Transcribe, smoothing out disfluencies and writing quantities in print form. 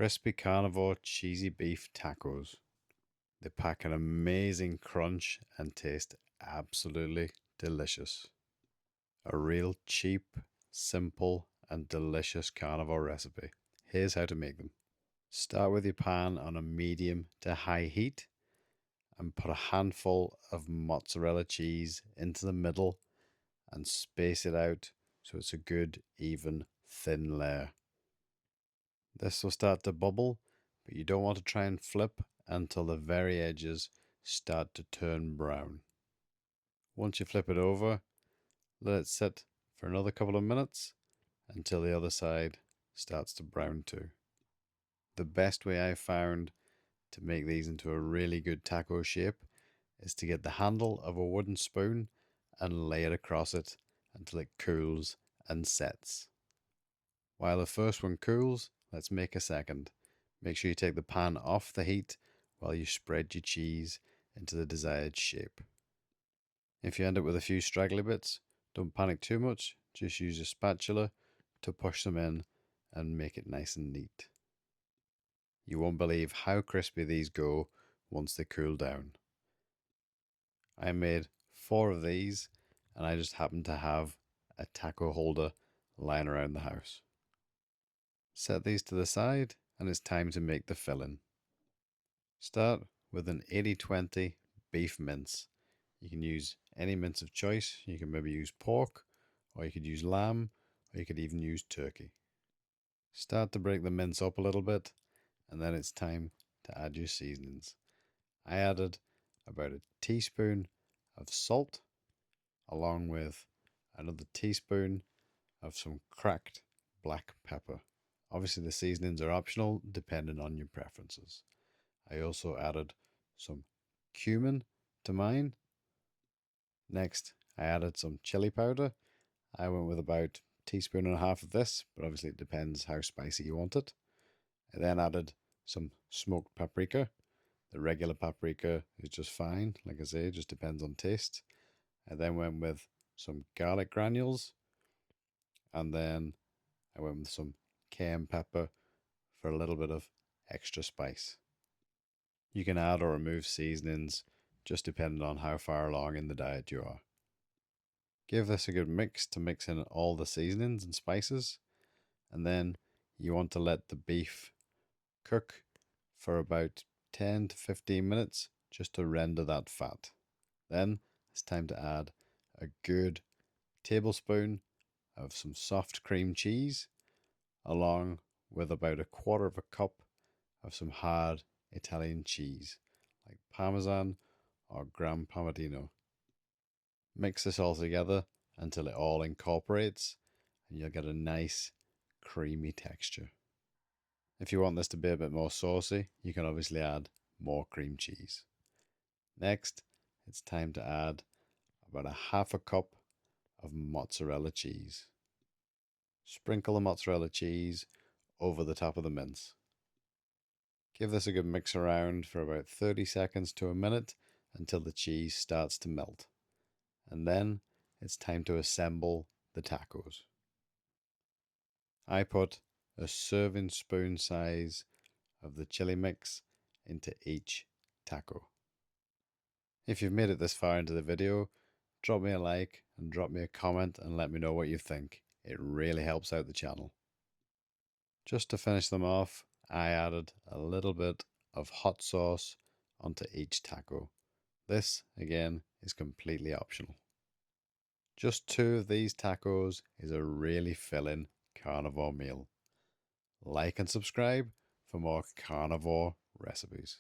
Crispy carnivore cheesy beef tacos. They pack an amazing crunch and taste absolutely delicious. A real cheap, simple, and delicious carnivore recipe. Here's how to make them. Start with your pan on a medium to high heat and put a handful of mozzarella cheese into the middle and space it out so it's a good, even, thin layer. This will start to bubble, but you don't want to try and flip until the very edges start to turn brown. Once you flip it over, let it sit for another couple of minutes until the other side starts to brown too. The best way I found to make these into a really good taco shape is to get the handle of a wooden spoon and lay it across it until it cools and sets. While the first one cools, let's make a second. Make sure you take the pan off the heat while you spread your cheese into the desired shape. If you end up with a few straggly bits, don't panic too much, just use a spatula to push them in and make it nice and neat. You won't believe how crispy these go once they cool down. I made 4 of these and I just happened to have a taco holder lying around the house. Set these to the side and it's time to make the filling. Start with an 80-20 beef mince. You can use any mince of choice. You can maybe use pork, or you could use lamb, or you could even use turkey. Start to break the mince up a little bit, and then it's time to add your seasonings. I added about a teaspoon of salt, along with another teaspoon of some cracked black pepper. Obviously, the seasonings are optional depending on your preferences. I also added some cumin to mine. Next, I added some chili powder. I went with about a teaspoon and a half of this, but obviously it depends how spicy you want it. I then added some smoked paprika. The regular paprika is just fine. Like I say, it just depends on taste. I then went with some garlic granules, and then I went with some cayenne pepper for a little bit of extra spice. You can add or remove seasonings just depending on how far along in the diet you are. Give this a good mix to mix in all the seasonings and spices, and then you want to let the beef cook for about 10 to 15 minutes just to render that fat. Then it's time to add a good tablespoon of some soft cream cheese, along with about a quarter of a cup of some hard Italian cheese, like Parmesan or Gran Parmigiano. Mix this all together until it all incorporates and you'll get a nice creamy texture. If you want this to be a bit more saucy, you can obviously add more cream cheese. Next, it's time to add about a half a cup of mozzarella cheese. Sprinkle the mozzarella cheese over the top of the mince. Give this a good mix around for about 30 seconds to a minute until the cheese starts to melt. And then it's time to assemble the tacos. I put a serving spoon size of the chili mix into each taco. If you've made it this far into the video, drop me a like and drop me a comment and let me know what you think. It really helps out the channel. Just to finish them off, I added a little bit of hot sauce onto each taco. This, again, is completely optional. Just 2 of these tacos is a really filling carnivore meal. Like and subscribe for more carnivore recipes.